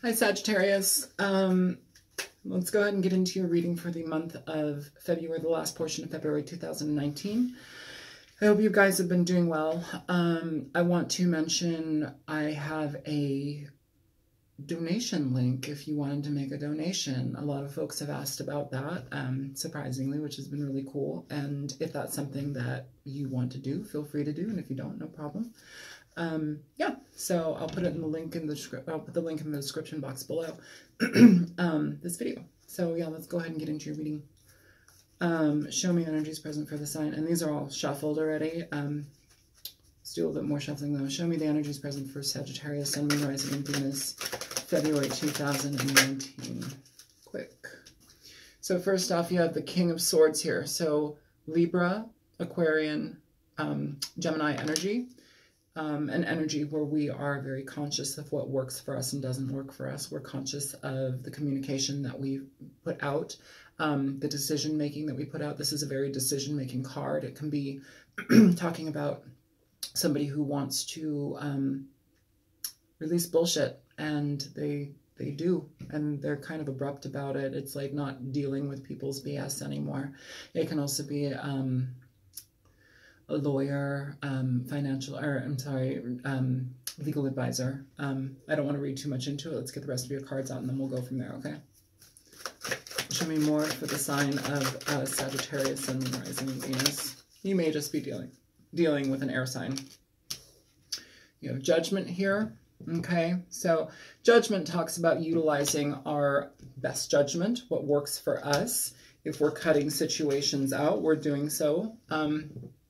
Hi, Sagittarius. Let's go ahead and get into your reading for the month of February, the last portion of February 2019. I hope you guys have been doing well. I want to mention I have a donation link if you wanted to make a donation. A lot of folks have asked about that, surprisingly, which has been really cool. And if that's something that you want to do, feel free to do. And if you don't, no problem. Yeah, so I'll put it in the link in the I'll put the link in the description box below this video. So yeah, let's go ahead and get into your reading. Show me energies present for the sign, and these are all shuffled already. Let's do a little bit more shuffling though. Show me the energies present for Sagittarius, Sun, Moon, Rising, and Venus, February 2019. Quick. So first off, you have the King of Swords here. So Libra, Aquarian, Gemini energy. An energy where we are very conscious of what works for us and doesn't work for us. We're conscious of the communication that we put out, the decision-making that we put out. This is a very decision-making card. It can be talking about somebody who wants to release bullshit, and they do, and they're kind of abrupt about it. It's like not dealing with people's BS anymore. It can also be a lawyer, legal advisor. I don't want to read too much into it. Let's get the rest of your cards out and then we'll go from there, okay? Show me more for the sign of Sagittarius, Sun, Moon, Rising, and Venus. You may just be dealing with an air sign. You have Judgment here, okay? So Judgment talks about utilizing our best judgment, what works for us. If we're cutting situations out, we're doing so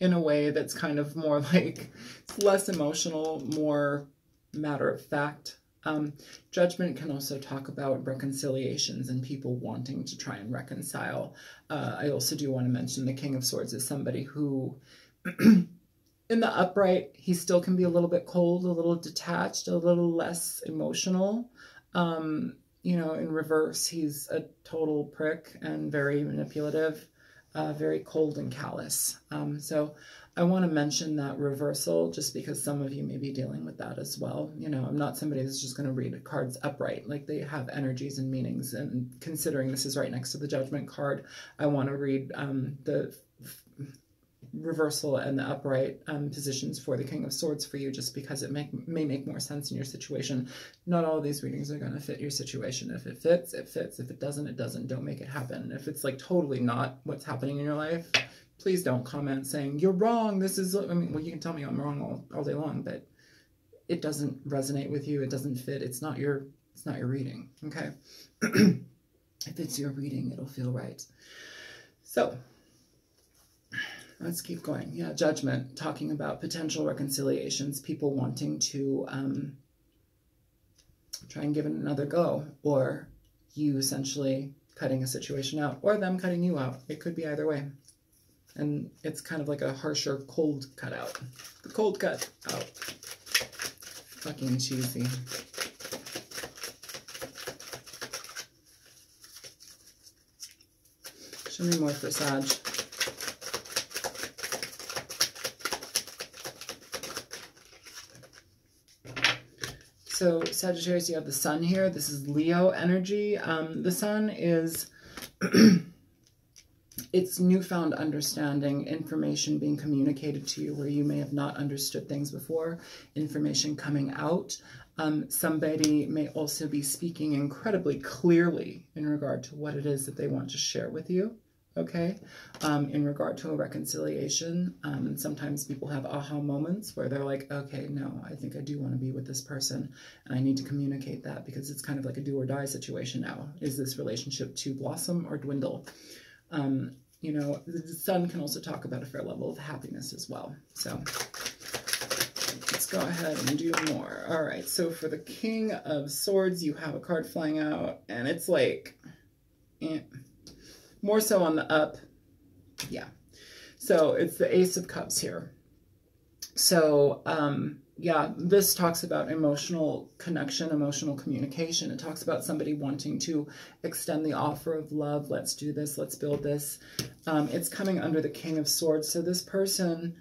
in a way that's kind of more like, it's less emotional, more matter of fact. Judgment can also talk about reconciliations and people wanting to try and reconcile. I also do want to mention the King of Swords is somebody who, in the upright, he still can be a little bit cold, a little detached, a little less emotional. You know, in reverse, he's a total prick and very manipulative, very cold and callous. So I want to mention that reversal just because some of you may be dealing with that as well. You know, I'm not somebody that's just going to read cards upright. Like, they have energies and meanings. And considering this is right next to the Judgment card, I want to read the reversal and the upright positions for the King of Swords for you, just because it may make more sense in your situation. Not all of these readings are going to fit your situation. If it fits, it fits. If it doesn't, it doesn't. Don't make it happen. If it's like totally not what's happening in your life, please don't comment saying, you're wrong. This is, I mean, well, you can tell me I'm wrong all day long, but it doesn't resonate with you. It doesn't fit. It's not your reading. Okay. If it's your reading, it'll feel right. So let's keep going. Yeah, Judgment, talking about potential reconciliations, people wanting to try and give it another go, or you essentially cutting a situation out, or them cutting you out. It could be either way. And it's kind of like a harsher, cold cut out. The cold cut out. Fucking cheesy. Show me more for Sag. So Sagittarius, you have the Sun here. This is Leo energy. The Sun is it's newfound understanding, information being communicated to you where you may have not understood things before, information coming out. Somebody may also be speaking incredibly clearly in regard to what it is that they want to share with you. Okay, in regard to a reconciliation, sometimes people have aha moments where they're like, okay, no, I think I do want to be with this person, and I need to communicate that, because it's kind of like a do or die situation now. Is this relationship to blossom or dwindle? You know, the Sun can also talk about a fair level of happiness as well. So let's go ahead and do more. All right, so for the King of Swords, you have a card flying out, and it's like, more so on the up. Yeah. So it's the Ace of Cups here. So, yeah, this talks about emotional connection, emotional communication. It talks about somebody wanting to extend the offer of love. Let's do this. Let's build this. It's coming under the King of Swords. So this person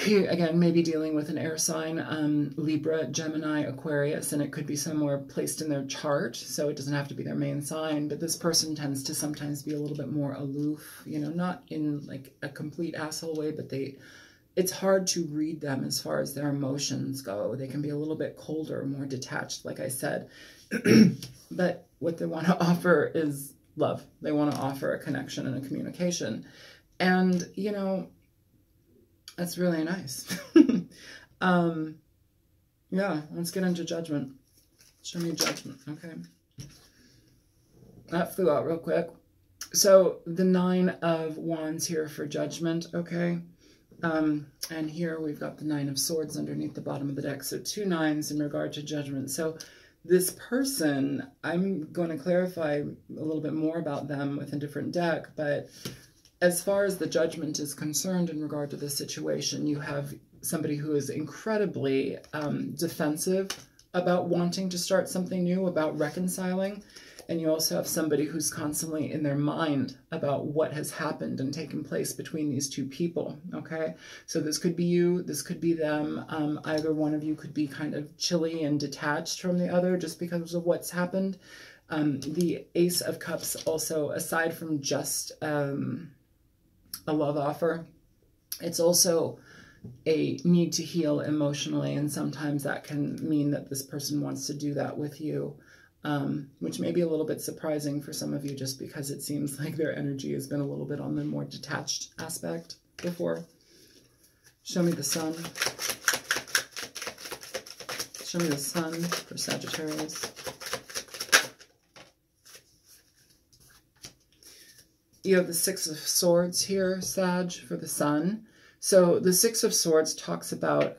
Again, maybe dealing with an air sign, Libra, Gemini, Aquarius, and it could be somewhere placed in their chart, so it doesn't have to be their main sign, but this person tends to sometimes be a little bit more aloof, you know, not in like a complete asshole way, but it's hard to read them as far as their emotions go. They can be a little bit colder, more detached, like I said, but what they want to offer is love. They want to offer a connection and a communication, and, you know, that's really nice. Yeah, let's get into judgment. Show me judgment, okay. That flew out real quick. So the 9 of Wands here for judgment, okay. And here we've got the 9 of Swords underneath the bottom of the deck. So 2 9s in regard to judgment. So this person, I'm going to clarify a little bit more about them with a different deck, but as far as the judgment is concerned in regard to this situation, you have somebody who is incredibly defensive about wanting to start something new, about reconciling. And you also have somebody who's constantly in their mind about what has happened and taken place between these two people, okay? So this could be you, this could be them. Either one of you could be kind of chilly and detached from the other just because of what's happened. The Ace of Cups also, aside from just a love offer, it's also a need to heal emotionally, and sometimes that can mean that this person wants to do that with you, which may be a little bit surprising for some of you just because it seems like their energy has been a little bit on the more detached aspect before. Show me the Sun. Show me the Sun for Sagittarius. You have the 6 of Swords here, Sag, for the Sun. So the 6 of Swords talks about,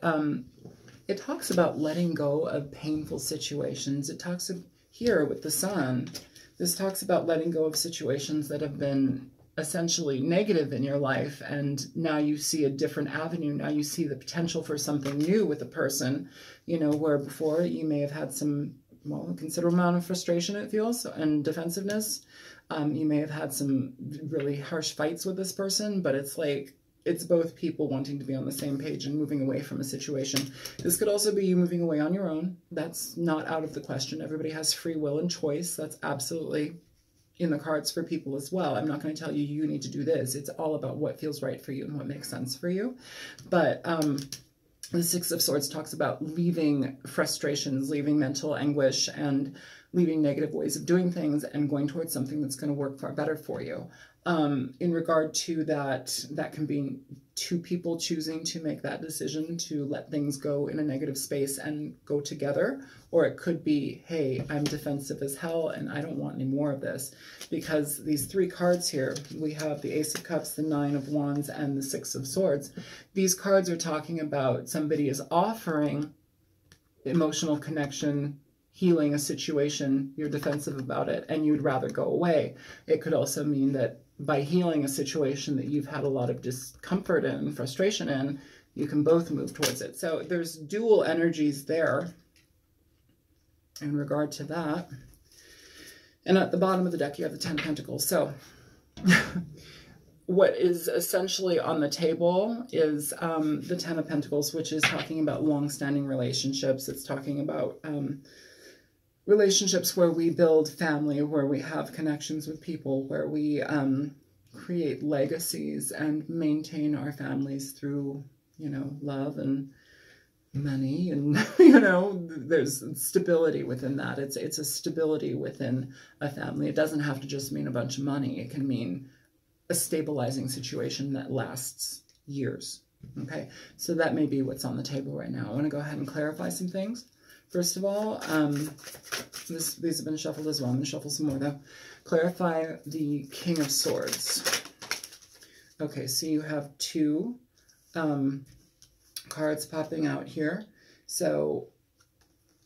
it talks about letting go of painful situations. It talks here with the Sun, this talks about letting go of situations that have been essentially negative in your life, and now you see a different avenue. Now you see the potential for something new with a person, you know, where before you may have had some, well, a considerable amount of frustration, it feels, and defensiveness. You may have had some really harsh fights with this person, but it's like, it's both people wanting to be on the same page and moving away from a situation. This could also be you moving away on your own. That's not out of the question. Everybody has free will and choice. That's absolutely in the cards for people as well. I'm not going to tell you, you need to do this. It's all about what feels right for you and what makes sense for you. But the 6 of Swords talks about leaving frustrations, leaving mental anguish, and leaving negative ways of doing things and going towards something that's going to work far better for you. In regard to that, that can be 2 people choosing to make that decision to let things go in a negative space and go together. Or it could be, hey, I'm defensive as hell and I don't want any more of this. Because these 3 cards here, we have the Ace of Cups, the 9 of Wands, and the 6 of Swords. These cards are talking about somebody is offering emotional connection, healing a situation, you're defensive about it, and you'd rather go away. It could also mean that by healing a situation that you've had a lot of discomfort in, frustration in, you can both move towards it. So there's dual energies there in regard to that. And at the bottom of the deck, you have the 10 of Pentacles. So what is essentially on the table is the 10 of Pentacles, which is talking about long-standing relationships. It's talking about relationships where we build family, where we have connections with people, where we create legacies and maintain our families through, you know, love and money, and, you know, there's stability within that. It's a stability within a family. It doesn't have to just mean a bunch of money. It can mean a stabilizing situation that lasts years. Okay, so that may be what's on the table right now. I want to go ahead and clarify some things. First of all, these have been shuffled as well. I'm going to shuffle some more, though. Clarify the King of Swords. Okay, so you have 2 cards popping out here. So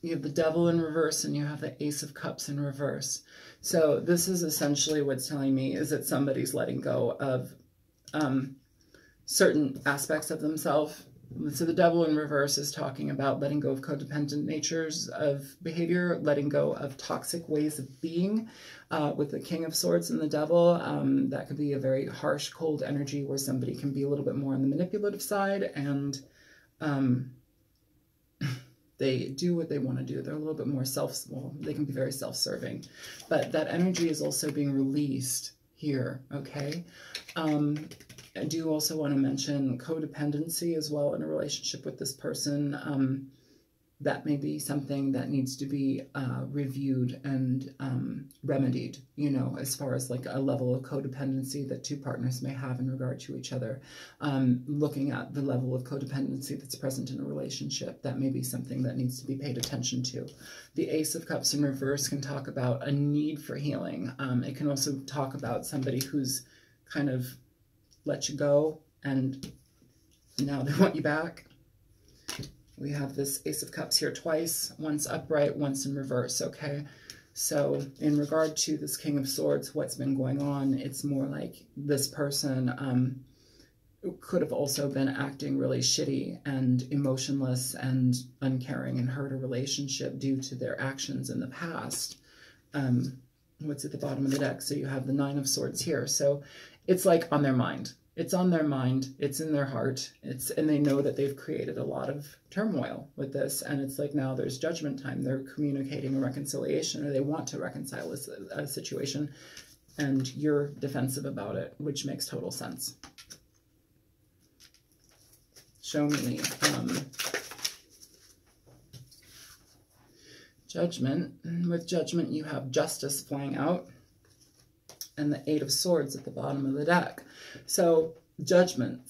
you have the Devil in reverse and you have the Ace of Cups in reverse. So this is essentially what's telling me is that somebody's letting go of certain aspects of themselves So the devil in reverse is talking about letting go of codependent natures of behavior, letting go of toxic ways of being. With the King of Swords and the devil, that could be a very harsh, cold energy where somebody can be a little bit more on the manipulative side, and they do what they want to do. They're a little bit more they can be very self-serving. But that energy is also being released here, okay? I do also want to mention codependency as well in a relationship with this person. That may be something that needs to be reviewed and remedied, you know, as far as like a level of codependency that two partners may have in regard to each other. Looking at the level of codependency that's present in a relationship, that may be something that needs to be paid attention to. The Ace of Cups in reverse can talk about a need for healing. It can also talk about somebody who's kind of let you go and now they want you back. We have this Ace of Cups here twice, once upright, once in reverse, okay? So in regard to this King of Swords, what's been going on, it's more like this person could have also been acting really shitty and emotionless and uncaring and hurt a relationship due to their actions in the past. What's at the bottom of the deck? So you have the Nine of Swords here. So it's like on their mind. It's on their mind, it's in their heart, and they know that they've created a lot of turmoil with this, and it's like now there's judgment time. They're communicating a reconciliation, or they want to reconcile a situation, and you're defensive about it, which makes total sense. Show me Judgment. With Judgment, you have Justice flying out, and the Eight of Swords at the bottom of the deck. So judgment,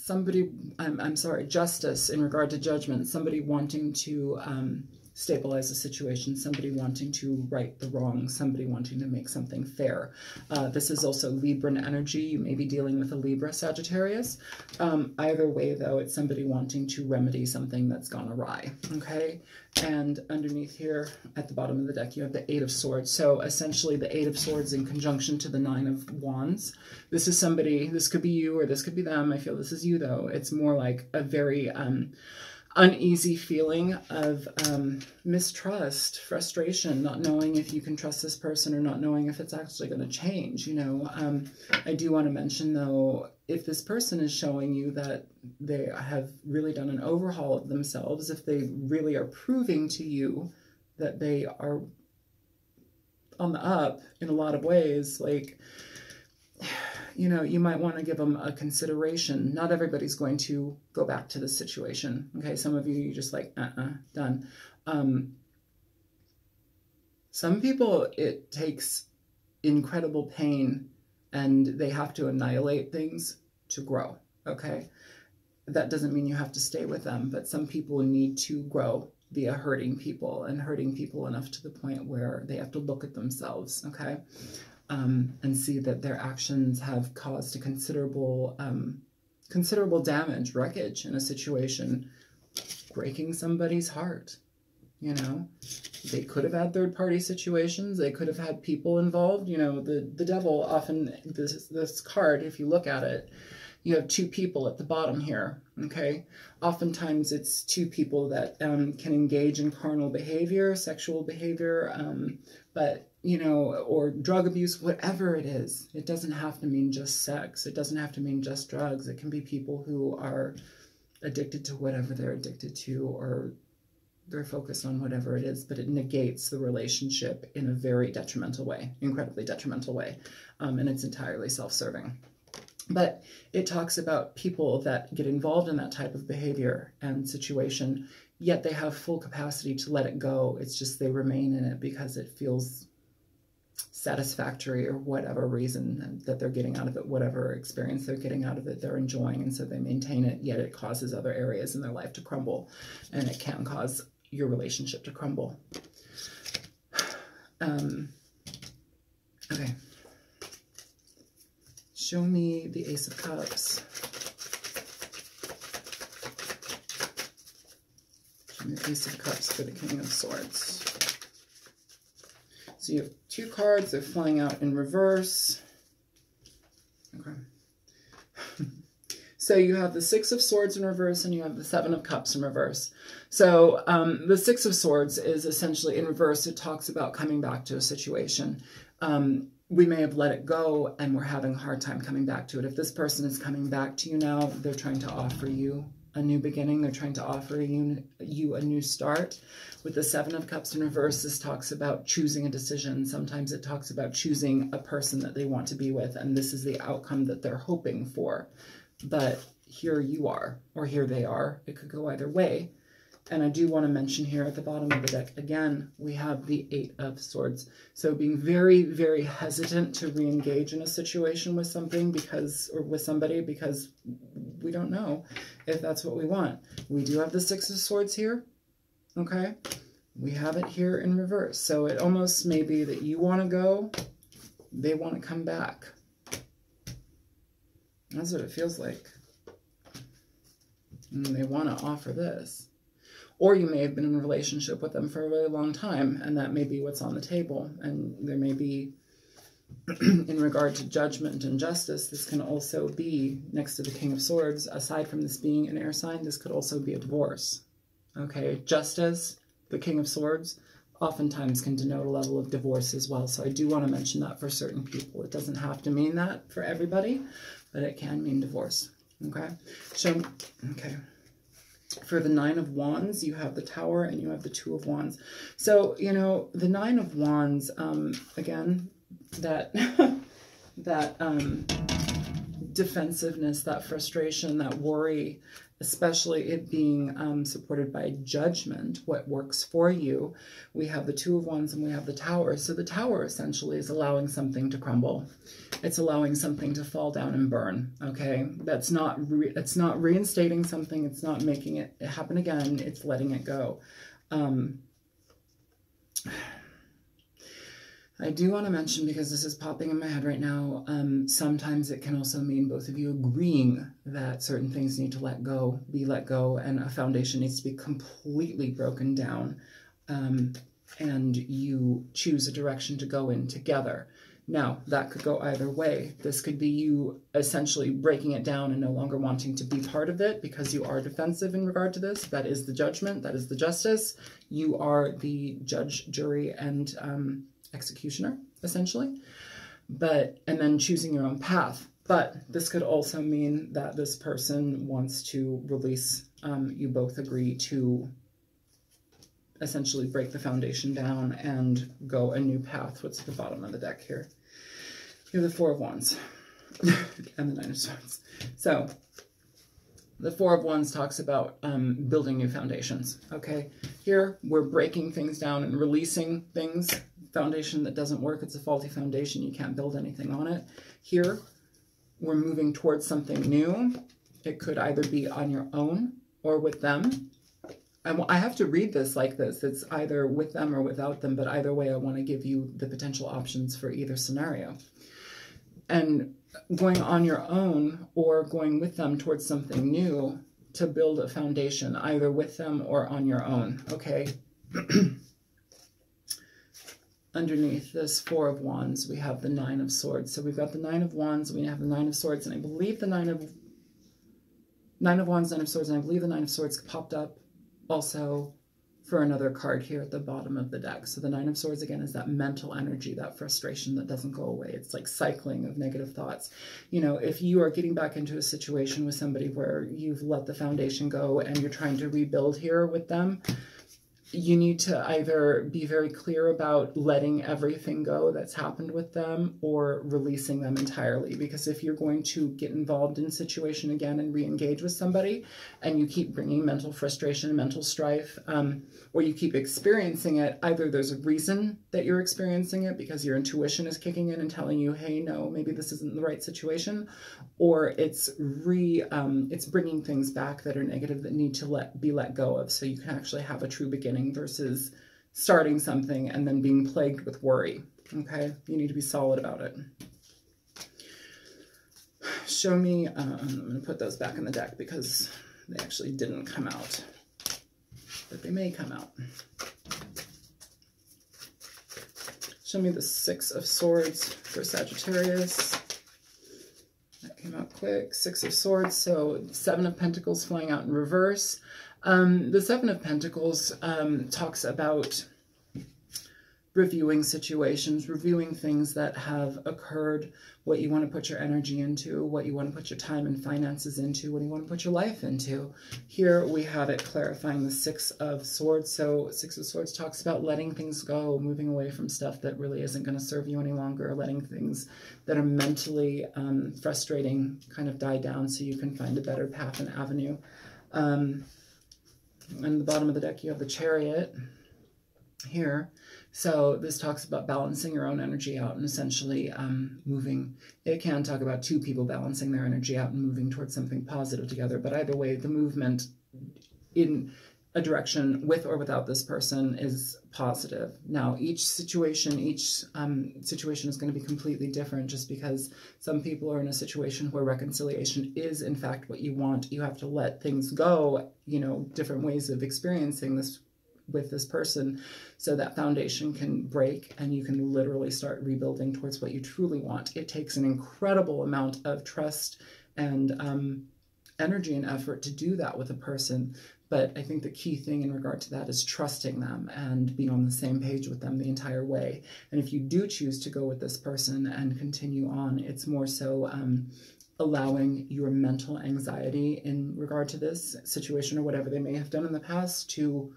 justice in regard to judgment, somebody wanting to stabilize a situation, somebody wanting to right the wrong, somebody wanting to make something fair. This is also Libran energy. You may be dealing with a Libra Sagittarius. Either way, though, it's somebody wanting to remedy something that's gone awry, okay? And underneath here, at the bottom of the deck, you have the Eight of Swords. So essentially the Eight of Swords in conjunction to the Nine of Wands. This is somebody, this could be you or this could be them. I feel this is you, though. It's more like a very uneasy feeling of mistrust, frustration, not knowing if you can trust this person or not knowing if it's actually going to change, you know. I do want to mention, though, if this person is showing you that they have really done an overhaul of themselves, if they really are proving to you that they are on the up in a lot of ways, like, you know, you might want to give them a consideration. Not everybody's going to go back to this situation. Okay, some of you just like, done. Some people, it takes incredible pain and they have to annihilate things to grow, okay? That doesn't mean you have to stay with them, but some people need to grow via hurting people, and hurting people enough to the point where they have to look at themselves, okay? And see that their actions have caused a considerable damage, wreckage in a situation, breaking somebody's heart, you know? They could have had third-party situations. They could have had people involved. You know, the devil often, this card, if you look at it, you have two people at the bottom here, okay? Oftentimes it's two people that can engage in carnal behavior, sexual behavior, but, you know, or drug abuse, whatever it is. It doesn't have to mean just sex. It doesn't have to mean just drugs. It can be people who are addicted to whatever they're addicted to, or they're focused on whatever it is, but it negates the relationship in a very detrimental way, incredibly detrimental way, and it's entirely self-serving. But it talks about people that get involved in that type of behavior and situation, yet they have full capacity to let it go. It's just they remain in it because it feels satisfactory, or whatever reason that they're getting out of it, whatever experience they're getting out of it, they're enjoying, and so they maintain it, yet it causes other areas in their life to crumble, and it can cause your relationship to crumble. Okay. Show me the Ace of Cups. Show me the Ace of Cups for the King of Swords. So you have two cards. They're flying out in reverse. Okay. So you have the Six of Swords in reverse and you have the Seven of Cups in reverse. So the Six of Swords is essentially in reverse. It talks about coming back to a situation. We may have let it go and we're having a hard time coming back to it. If this person is coming back to you now, they're trying to offer you a new beginning. They're trying to offer you a new start. With the Seven of Cups in reverse, this talks about choosing a decision. Sometimes it talks about choosing a person that they want to be with, and this is the outcome that they're hoping for. But here you are, or here they are. It could go either way. And I do want to mention here at the bottom of the deck, again, we have the Eight of Swords. So being very, very hesitant to re-engage in a situation with something with somebody because we don't know if that's what we want. We do have the Six of Swords here, okay? We have it here in reverse. So it almost may be that you want to go, they want to come back. That's what it feels like. And they want to offer this. Or you may have been in a relationship with them for a really long time, and that may be what's on the table. And there may be, in regard to judgment and justice, this can also be, next to the King of Swords, aside from this being an air sign, this could also be a divorce. Okay, justice, the King of Swords, oftentimes can denote a level of divorce as well. So I do want to mention that for certain people. It doesn't have to mean that for everybody, but it can mean divorce. Okay, so, okay. For the Nine of Wands, you have the Tower and you have the Two of Wands. So, you know, the Nine of Wands, again, that, defensiveness, that frustration, that worry, especially it being supported by judgment, what works for you. We have the Two of Wands and we have the Tower. So the Tower essentially is allowing something to crumble. It's allowing something to fall down and burn, okay? It's not reinstating something. It's not making it happen again. It's letting it go. I do want to mention, because this is popping in my head right now, sometimes it can also mean both of you agreeing that certain things need to be let go, and a foundation needs to be completely broken down, and you choose a direction to go in together. Now, that could go either way. This could be you essentially breaking it down and no longer wanting to be part of it because you are defensive in regard to this. That is the judgment. That is the justice. You are the judge, jury, and executioner, essentially. And then choosing your own path. But this could also mean that this person wants to release. You both agree to essentially break the foundation down and go a new path. What's at the bottom of the deck here? You have the Four of Wands and the Nine of Swords. So the Four of Wands talks about building new foundations, okay? Here, we're breaking things down and releasing things. Foundation that doesn't work, it's a faulty foundation. You can't build anything on it. Here, we're moving towards something new. It could either be on your own or with them. I have to read this like this. It's either with them or without them, but either way, I want to give you the potential options for either scenario. And going on your own or going with them towards something new to build a foundation, either with them or on your own, okay? Underneath this Four of Wands, we have the Nine of Swords. So we've got the Nine of Wands, we have the Nine of Swords, and I believe the Nine of Wands, Nine of Swords, and I believe the Nine of Swords popped up also for another card here at the bottom of the deck. So the Nine of Swords, again, is that mental energy, that frustration that doesn't go away. It's like cycling of negative thoughts. You know, if you are getting back into a situation with somebody where you've let the foundation go and you're trying to rebuild here with them, you need to either be very clear about letting everything go that's happened with them or releasing them entirely. Because if you're going to get involved in a situation again and re-engage with somebody and you keep bringing mental frustration and mental strife, or you keep experiencing it, either there's a reason that you're experiencing it because your intuition is kicking in and telling you, hey, no, maybe this isn't the right situation, or it's bringing things back that are negative that need to be let go of so you can actually have a true beginning versus starting something and then being plagued with worry, okay? You need to be solid about it. Show me, I'm going to put those back in the deck because they actually didn't come out, but they may come out. Show me the Six of Swords for Sagittarius. That came out quick. Six of Swords, so Seven of Pentacles flying out in reverse. The Seven of Pentacles talks about reviewing situations, reviewing things that have occurred, what you want to put your energy into, what you want to put your time and finances into, what you want to put your life into. Here we have it clarifying the Six of Swords. So Six of Swords talks about letting things go, moving away from stuff that really isn't going to serve you any longer, letting things that are mentally frustrating kind of die down so you can find a better path and avenue. And the bottom of the deck, you have the Chariot here. So this talks about balancing your own energy out and essentially moving. It can talk about two people balancing their energy out and moving towards something positive together. But either way, the movement in a direction with or without this person is positive. Now, each situation is going to be completely different, just because some people are in a situation where reconciliation is in fact what you want. You have to let things go, you know, different ways of experiencing this with this person so that foundation can break and you can literally start rebuilding towards what you truly want. It takes an incredible amount of trust and energy and effort to do that with a person. But I think the key thing in regard to that is trusting them and being on the same page with them the entire way. And if you do choose to go with this person and continue on, it's more so allowing your mental anxiety in regard to this situation or whatever they may have done in the past to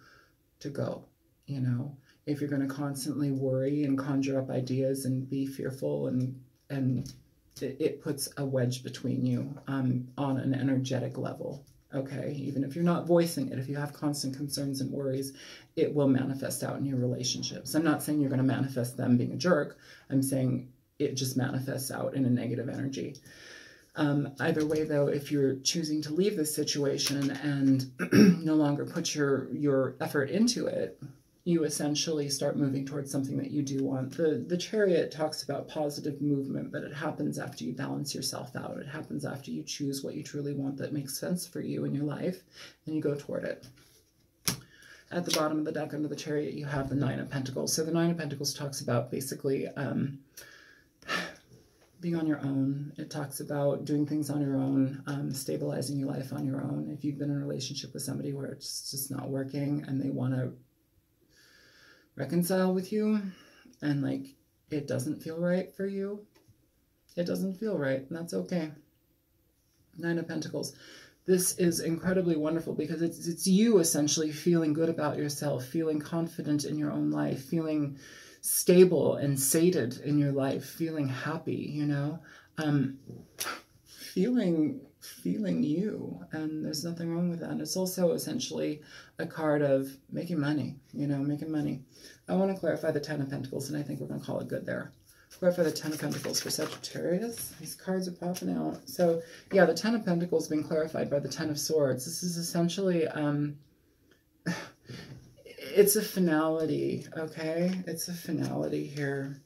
go. You know, if you're going to constantly worry and conjure up ideas and be fearful, and it puts a wedge between you on an energetic level. Okay, even if you're not voicing it, if you have constant concerns and worries, it will manifest out in your relationships. I'm not saying you're going to manifest them being a jerk. I'm saying it just manifests out in a negative energy. Either way, though, if you're choosing to leave this situation and no longer put your effort into it, you essentially start moving towards something that you do want. The Chariot talks about positive movement, but it happens after you balance yourself out. It happens after you choose what you truly want that makes sense for you in your life, and you go toward it. At the bottom of the deck under the Chariot, you have the Nine of Pentacles. So the Nine of Pentacles talks about basically being on your own. It talks about doing things on your own, stabilizing your life on your own. If you've been in a relationship with somebody where it's just not working and they want to reconcile with you and like it doesn't feel right for you, it doesn't feel right, and that's okay. Nine of Pentacles. This is incredibly wonderful because it's you essentially feeling good about yourself, feeling confident in your own life, feeling stable and sated in your life, feeling happy, you know, feeling you, and there's nothing wrong with that. And it's also essentially a card of making money, you know, making money. I want to clarify the Ten of Pentacles, and I think we're going to call it good there. Clarify the Ten of Pentacles for Sagittarius. These cards are popping out. So yeah, the Ten of Pentacles being clarified by the Ten of Swords. This is essentially it's a finality, okay? It's a finality here.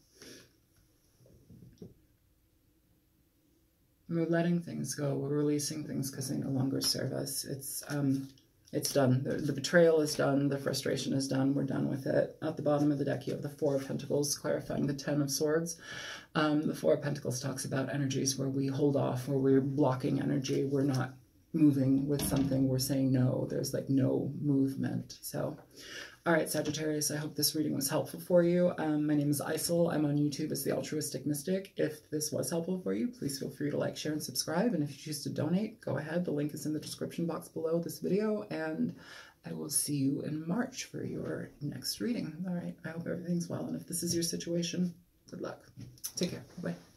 We're letting things go. We're releasing things because they no longer serve us. It's done. The betrayal is done. The frustration is done. We're done with it. At the bottom of the deck, you have the Four of Pentacles, clarifying the Ten of Swords. The Four of Pentacles talks about energies where we hold off, where we're blocking energy. We're not moving with something. We're saying no. There's like no movement. So, all right, Sagittarius, I hope this reading was helpful for you. My name is Isel. I'm on YouTube as The Altruistic Mystic. If this was helpful for you, please feel free to like, share, and subscribe. And if you choose to donate, go ahead. The link is in the description box below this video. And I will see you in March for your next reading. All right, I hope everything's well. And if this is your situation, good luck. Take care. Bye-bye.